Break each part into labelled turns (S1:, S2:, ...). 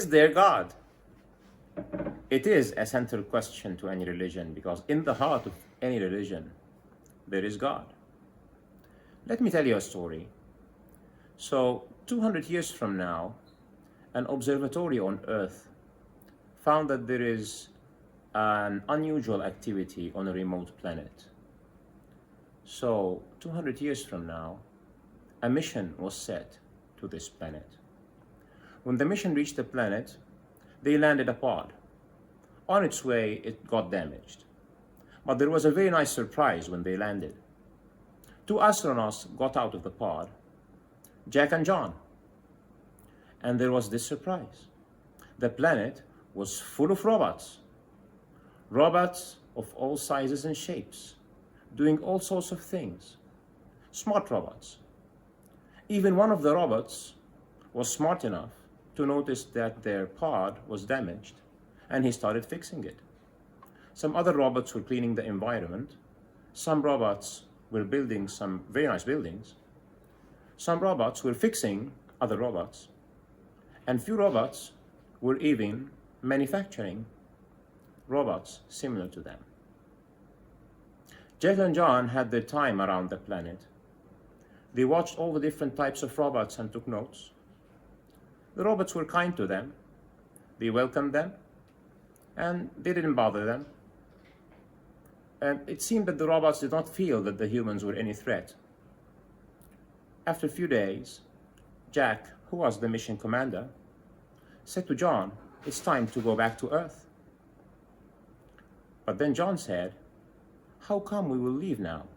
S1: Is there God? It is a central question to any religion, because in the heart of any religion, there is God. Let me tell you a story. So, 200 years from now, an observatory on Earth found that there is an unusual activity on a remote planet. So, 200 years from now, a mission was set to this planet. When the mission reached the planet, they landed a pod. On its way, it got damaged. But there was a very nice surprise when they landed. Two astronauts got out of the pod, Jack and John. And there was this surprise. The planet was full of robots. Robots of all sizes and shapes, doing all sorts of things. Smart robots. Even one of the robots was smart enough to notice that their pod was damaged, and he started fixing it. Some other robots were cleaning the environment. Some robots were building some very nice buildings. Some robots were fixing other robots. And few robots were even manufacturing robots similar to them. Jack and John had their time around the planet. They watched all the different types of robots and took notes. The robots were kind to them. They welcomed them, and they didn't bother them. And it seemed that the robots did not feel that the humans were any threat. After a few days, Jack, who was the mission commander, said to John, "It's time to go back to Earth." But then John said, "How come we will leave now?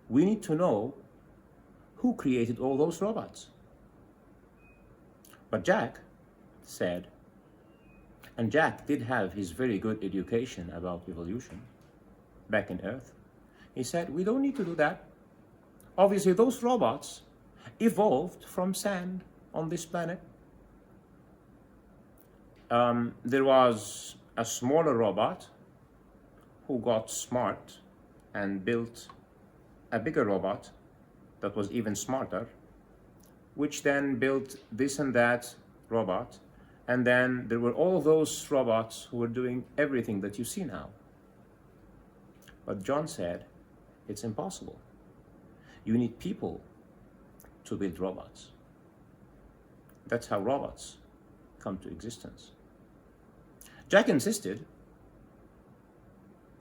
S1: We need to know who created all those robots." But Jack said, and Jack did have his very good education about evolution back in Earth. He said, "We don't need to do that. Obviously, those robots evolved from sand on this planet. There was a smaller robot who got smart and built a bigger robot that was even smarter, which then built this and that robot. And then there were all those robots who were doing everything that you see now." But John said, "It's impossible. You need people to build robots. That's how robots come to existence." Jack insisted,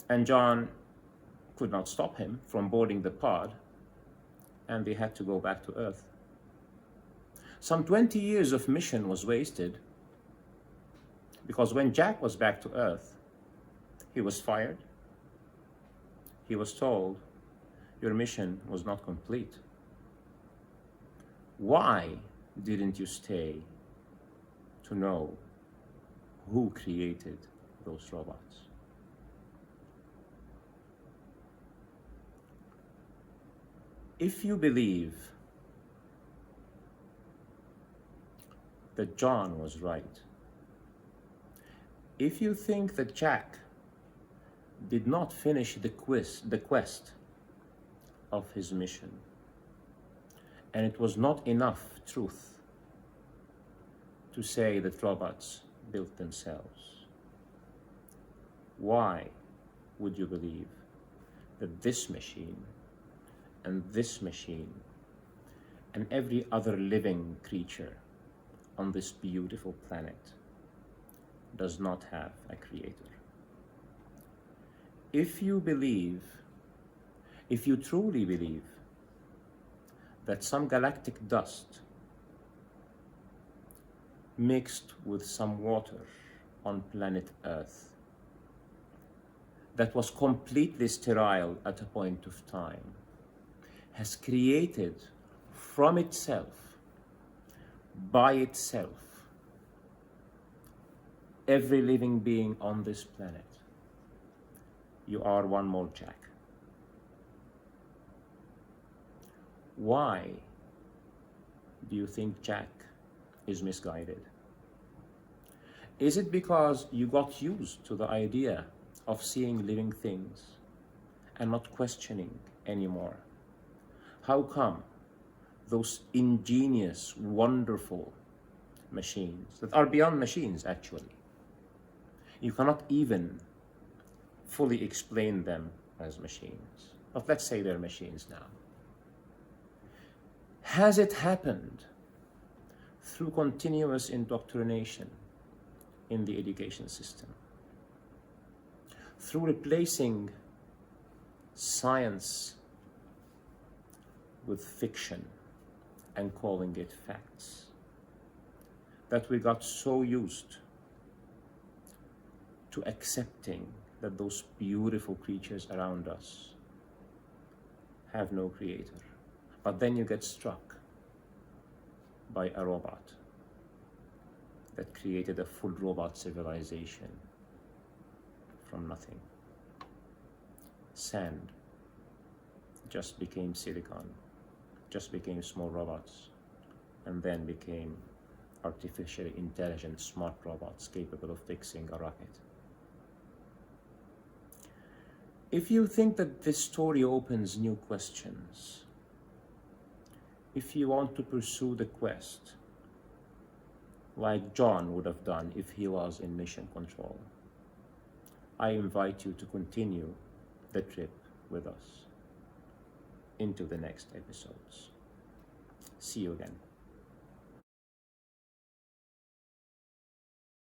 S1: and John could not stop him from boarding the pod, and they had to go back to Earth. Some 20 years of mission was wasted, because when Jack was back to Earth, he was fired. He was told, "Your mission was not complete. Why didn't you stay to know who created those robots?" If you believe that John was right, if you think that Jack did not finish the quest of his mission, and it was not enough truth to say that robots built themselves, why would you believe that this machine and this machine and every other living creature on this beautiful planet does not have a creator? If you truly believe that some galactic dust mixed with some water on planet Earth that was completely sterile at a point of time has created from itself, by itself, every living being on this planet, you are one more Jack. Why do you think Jack is misguided? Is it because you got used to the idea of seeing living things and not questioning anymore? How come those ingenious, wonderful, machines that are beyond machines, actually. You cannot even fully explain them as machines, but let's say they're machines now. Has it happened through continuous indoctrination in the education system, through replacing science with fiction and calling it facts, that we got so used to accepting that those beautiful creatures around us have no creator? But then you get struck by a robot that created a full robot civilization from nothing. Sand just became silicon, just became small robots, and then became artificially intelligent smart robots capable of fixing a rocket. If you think that this story opens new questions, if you want to pursue the quest like John would have done if he was in mission control, I invite you to continue the trip with us into the next episodes. See you again.